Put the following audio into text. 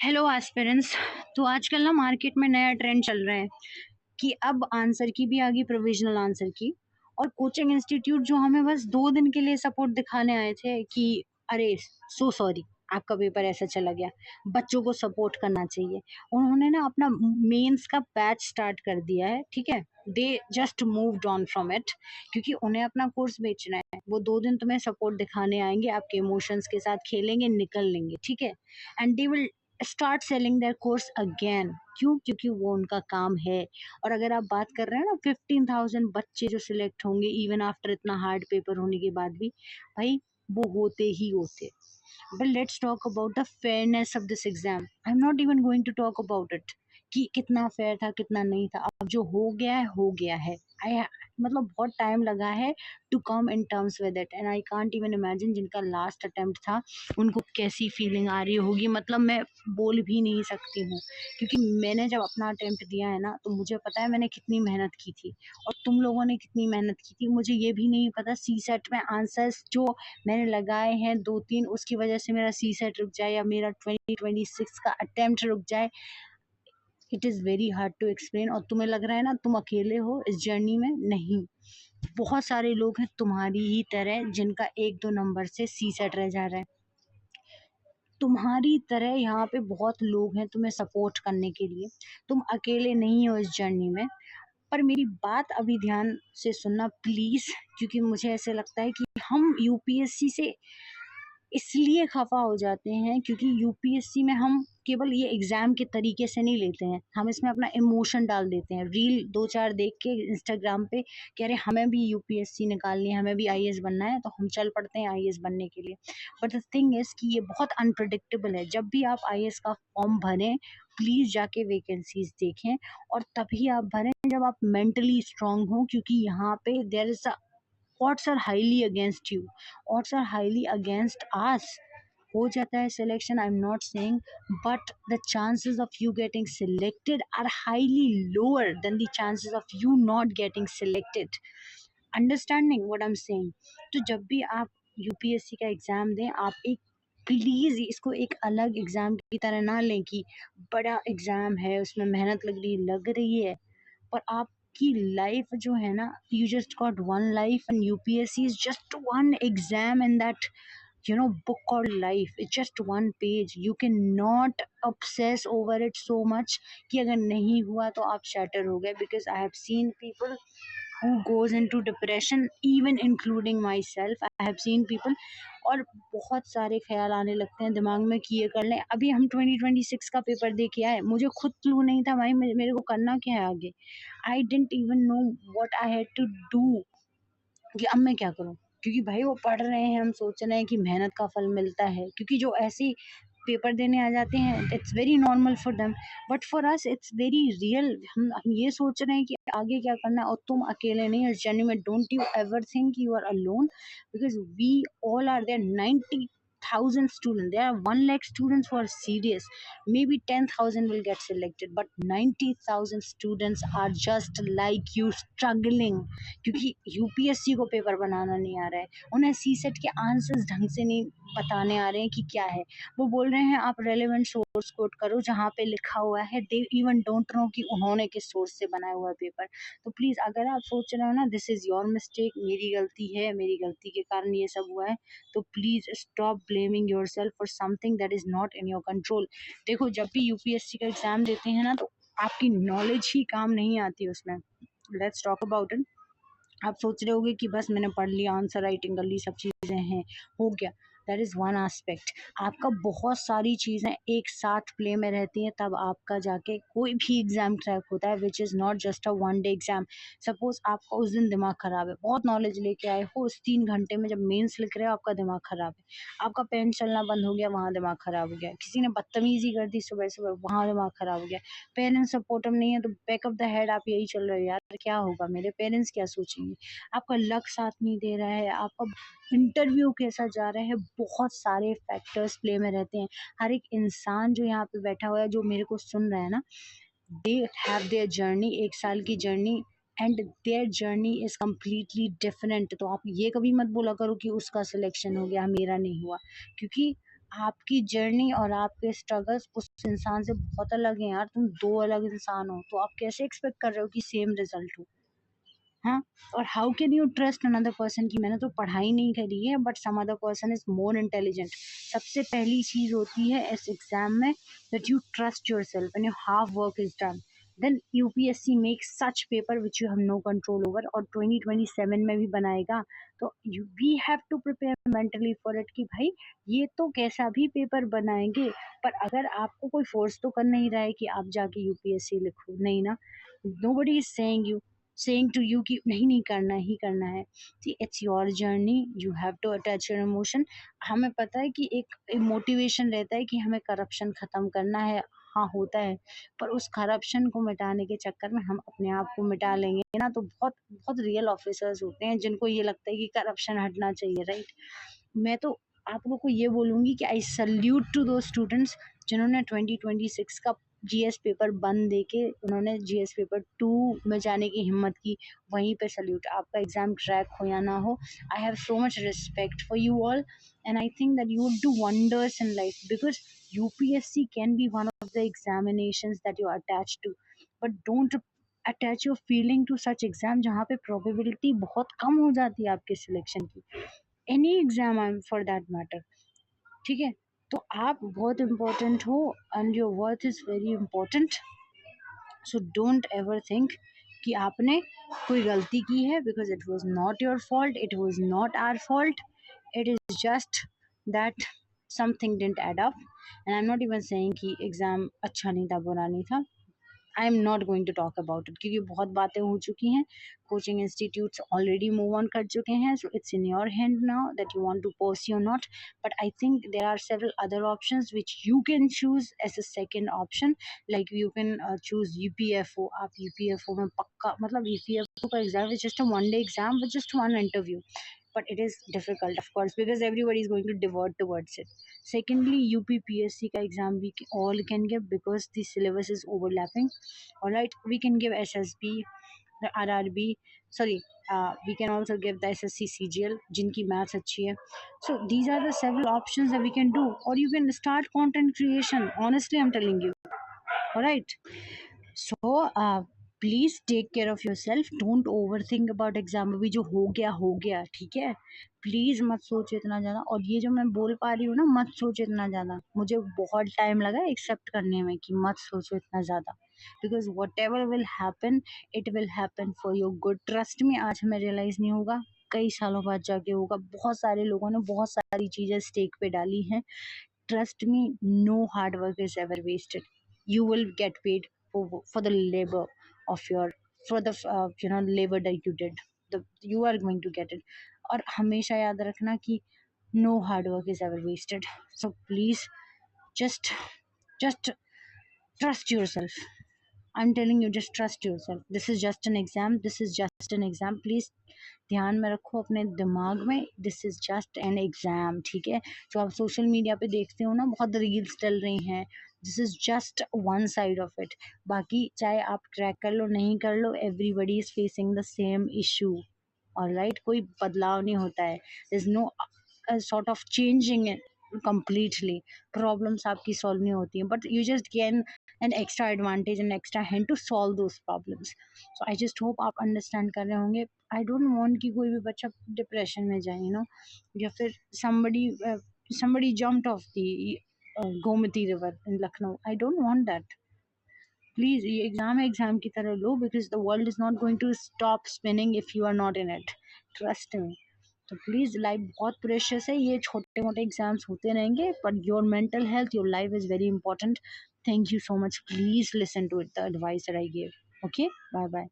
Hello aspirants. तो आजकल ना मार्केट में नया ट्रेंड चल रहा है कि अब आंसर की भी आ गई, प्रोविजनल आंसर की। और कोचिंग इंस्टीट्यूट जो हमें बस 2 दिन के लिए सपोर्ट दिखाने आए थे कि अरे सो सॉरी, आपका पेपर ऐसा चला गया, बच्चों को सपोर्ट करना चाहिए। उन्होंने ना अपना मेंस का बैच स्टार्ट कर दिया है, ठीक है। They just moved on from it, क्योंकि उन्हें अपना कोर्स बेचना है। वो 2 दिन तुम्हें सपोर्ट दिखाने आएंगे, आपके इमोशंस के साथ खेलेंगे, निकल लेंगे, ठीक है। And they will start selling their course again. क्यों? क्योंकि वो उनका काम है। और अगर आप बात कर रहे हैं ना 15,000 बच्चे जो सिलेक्ट होंगे इवन आफ्टर इतना हार्ड पेपर होने के बाद भी, भाई वो होते ही होते। But let's talk about the fairness of this exam. I am not even going to talk about it कि कितना फेयर था कितना नहीं था। अब जो हो गया है हो गया है। आई मतलब बहुत टाइम लगा है to come in terms with it, and I can't even imagine जिनका लास्ट अटेम्प्ट था उनको कैसी फीलिंग आ रही होगी। मतलब मैं बोल भी नहीं सकती हूँ, क्योंकि मैंने जब अपना अटेम्प्ट दिया है ना तो मुझे पता है मैंने कितनी मेहनत की थी और तुम लोगों ने कितनी मेहनत की थी। मुझे ये भी नहीं पता सी सेट में आंसर्स जो मैंने लगाए हैं 2-3, उसकी वजह से मेरा सी सेट रुक जाए या मेरा 2026 का अटेम्प्ट रुक जाए। It is very hard to explain. और तुम्हें लग रहा है ना तुम अकेले हो इस जर्नी में, नहीं। बहुत सारे लोग हैं तुम्हारी ही तरह जिनका 1-2 नंबर से सी सेट रह जा रहा है। तुम्हारी तरह यहाँ पे बहुत लोग हैं तुम्हें सपोर्ट करने के लिए। तुम अकेले नहीं हो इस जर्नी में। पर मेरी बात अभी ध्यान से सुनना प्लीज, क्योंकि मुझे ऐसे लगता है कि हम यूपीएससी से इसलिए खफा हो जाते हैं क्योंकि यूपीएससी में हम केवल ये एग्जाम के तरीके से नहीं लेते हैं, हम इसमें अपना इमोशन डाल देते हैं। रील 2-4 देख के इंस्टाग्राम पे कह रहे हमें भी यूपीएससी निकालनी है, हमें भी आईएएस बनना है, तो हम चल पड़ते हैं आईएएस बनने के लिए। बट द थिंग इज कि ये बहुत अनप्रडिक्टेबल है। जब भी आप आईएएस का फॉर्म भरें, प्लीज जाके वैकेंसीज देखें, और तभी आप भरें जब आप मेंटली स्ट्रांग हो, क्योंकि यहाँ पे there is a odds are highly against you, odds are highly against us। हो जाता है selection, I am not saying, but the chances of you getting selected are highly lower than the chances of you not getting selected. Understanding what I am saying? तो जब भी आप UPSC का exam दें, आप एक प्लीज इसको एक अलग एग्जाम की तरह ना लें कि बड़ा एग्जाम है उसमें मेहनत लग रही है। पर आपकी लाइफ जो है ना, you just got one life and UPSC is just one exam in that book called life. It's just one page. You cannot obsess over it so much कि अगर नहीं हुआ तो आप shatter हो गए, because I have seen people who goes into depression, even including myself. I have seen people, और बहुत सारे ख्याल आने लगते हैं दिमाग में कि ये कर लें। अभी हम 2026 का पेपर दे के आए, मुझे खुद क्लू नहीं था भाई मेरे को करना क्या है आगे। I didn't even know what I had to do कि अब मैं क्या करूं। क्योंकि भाई वो पढ़ रहे हैं, हम सोच रहे हैं कि मेहनत का फल मिलता है, क्योंकि जो ऐसे पेपर देने आ जाते हैं it's very normal for them, but for us it's very real. हम ये सोच रहे हैं कि आगे क्या करना है, और तुम अकेले नहीं हो इस जर्नी में। Don't you ever think you are alone, because we all are there. 90,000 students, there are 1 lakh students who are serious. Maybe 10,000 will get selected, but 90,000 students are just like you struggling, क्योंकि UPSC को paper बनाना नहीं आ रहा है, उन्हें सी set के answers ढंग से नहीं बताने आ रहे हैं कि क्या है। वो बोल रहे हैं आप रेलेवेंट सोर्स कोड करो जहाँ पे लिखा हुआ है, दे इवन डोंट नो कि उन्होंने किस सोर्स से बनाया हुआ है पेपर। तो प्लीज अगर आप सोच रहे हो ना दिस इज योर मिस्टेक, मेरी गलती है, मेरी गलती के कारण ये सब हुआ है, तो please stop blaming your self for something that is not in your control. देखो जब भी यूपीएससी का एग्जाम देते हैं ना तो आपकी नॉलेज ही काम नहीं आती उसमें। Let's talk about it. आप सोच रहे होगे कि बस मैंने पढ़ लिया, आंसर राइटिंग कर ली, सब चीज़ें हैं, हो गया। That is one aspect. आपका बहुत सारी चीज़ें एक साथ प्ले में रहती हैं, तब आपका जाके कोई भी एग्जाम क्रैक होता है, which is not just a one day exam. Suppose आपका उस दिन दिमाग खराब है, बहुत नॉलेज लेके आए हो, उस 3 घंटे में जब मेंस लिख रहे हो आपका दिमाग खराब है, आपका पेन चलना बंद हो गया, वहाँ दिमाग खराब हो गया, किसी ने बदतमीजी कर दी सुबह सुबह, वहाँ दिमाग खराब हो गया, पेरेंट्स सपोर्टिव नहीं है, तो बैक ऑफ द हेड आप यही चल रहे हो, यार क्या होगा, मेरे पेरेंट्स क्या सोचेंगे, आपका लक साथ नहीं दे रहा है, आपका इंटरव्यू कैसा जा रहा है, बहुत सारे फैक्टर्स प्ले में रहते हैं। हर एक इंसान जो यहाँ पे बैठा हुआ है, जो मेरे को सुन रहा है ना, दे हैव देयर जर्नी, 1 साल की journey, and their journey is completely different. तो आप ये कभी मत बोला करो कि उसका सिलेक्शन हो गया मेरा नहीं हुआ, क्योंकि आपकी जर्नी और आपके स्ट्रगल्स उस इंसान से बहुत अलग हैं यार, तुम 2 अलग इंसान हो, तो आप कैसे एक्सपेक्ट कर रहे हो कि सेम रिजल्ट हो? हाँ, और how can you trust another person कि मैंने तो पढ़ाई नहीं करी है but some other person is more intelligent. सबसे पहली चीज होती है इस एग्जाम में that you trust yourself when your half work is done, then UPSC makes such paper which you have no control over, और 2027 में भी बनाएगा। तो you we have to prepare mentally for it कि भाई ये तो कैसा भी पेपर बनाएंगे, पर अगर आपको कोई फोर्स तो कर नहीं रहा है कि आप जाके यूपीएससी लिखो, नहीं ना। Nobody is saying to you कि नहीं नहीं करना ही करना है। See it's your journey, you have to attach your emotion. हमें पता है कि एक मोटिवेशन रहता है कि हमें करप्शन खत्म करना है, हाँ होता है, पर उस करप्शन को मिटाने के चक्कर में हम अपने आप को मिटा लेंगे ना, तो बहुत बहुत रियल ऑफिसर्स होते हैं जिनको ये लगता है कि करप्शन हटना चाहिए, राइट। मैं तो आप लोग को ये बोलूंगी कि आई सल्यूट टू दो स्टूडेंट्स जिन्होंने 2026 का जीएस पेपर बंद देके उन्होंने जीएस पेपर 2 में जाने की हिम्मत की। वहीं पे सल्यूट, आपका एग्जाम क्रैक हो या ना हो, I have so much respect for you all, and I think that you would do wonders in life, because UPSC can be one of the examinations that you are attached to, but don't attach your feeling to such exam जहाँ पे probability बहुत कम हो जाती है आपके selection की, any exam for that matter, ठीक है। तो आप बहुत इम्पोर्टेंट हो and your worth is very important, so don't ever think कि आपने कोई गलती की है, because it was not your fault, it was not our fault, it is just that something didn't add up, and I am not even saying कि exam अच्छा नहीं था, बुरा नहीं था। I am not going to talk about it क्योंकि बहुत बातें हो चुकी हैं, coaching institutes already move on कर चुके हैं, so it's in your hand now that you want to pursue not, but I think there are several other options which you can choose as a second option, like you can choose UPFO. आप UPFO में पक्का, मतलब UPFO का exam is just a one day exam with just one interview, but it is difficult of course because everybody is going to divert towards it. Secondly, UPPSC ka exam we all can give because the syllabus is overlapping. All right, we can give SSB, the RRB, sorry, we can also give the SSC CGL jinki maths achhi hai. So these are the several options that we can do, or you can start content creation, honestly I'm telling you. All right, so please take care of yourself, don't overthink about exam. अभी जो हो गया ठीक है, please मत सोचो इतना ज्यादा, और ये जो मैं बोल पा रही हूँ ना, मत सोचो इतना ज्यादा, मुझे बहुत टाइम लगा एक्सेप्ट करने में कि मत सोचो इतना ज्यादा, because what ever will happen it will happen for your good. Trust में आज हमें रियलाइज नहीं होगा, कई सालों बाद जाके होगा। बहुत सारे लोगों ने बहुत सारी चीजें स्टेक पे डाली हैं, trust me, no hard work is ever wasted. You will get paid for the labor of your, for the labor that you did, the you are going to get it. और हमेशा याद रखना कि no hard work is ever wasted, so please just trust yourself. I'm telling you, just trust yourself. This is just an exam, this is just an exam, please ध्यान में रखो अपने दिमाग में, this is just an exam, ठीक है। जो आप सोशल मीडिया पे देखते हो ना, बहुत रील्स चल रही हैं, this is just one side of it. बाकी चाहे आप क्रैक कर लो नहीं कर लो, everybody is facing the same issue, alright. कोई बदलाव नहीं होता है, there's no sort of changing it completely, problems आपकी सॉल्व नहीं होती हैं, but you just gain an extra advantage and extra hand to solve those problems. So I just hope आप अंडरस्टैंड कर रहे होंगे। आई डोंट वांट कि कोई भी बच्चा डिप्रेशन में जाए, या फिर somebody jumped off the Gomti river in Lucknow, I don't want that. Please ये एग्जाम है, एग्जाम की तरह लो, because the world is not going to stop spinning if you are not in it, trust me. तो प्लीज, लाइफ बहुत precious है, ये छोटे मोटे एग्जाम्स होते रहेंगे, पर your mental health, your life is very important. Thank you so much, please listen to it the advice that I give. Okay, bye bye.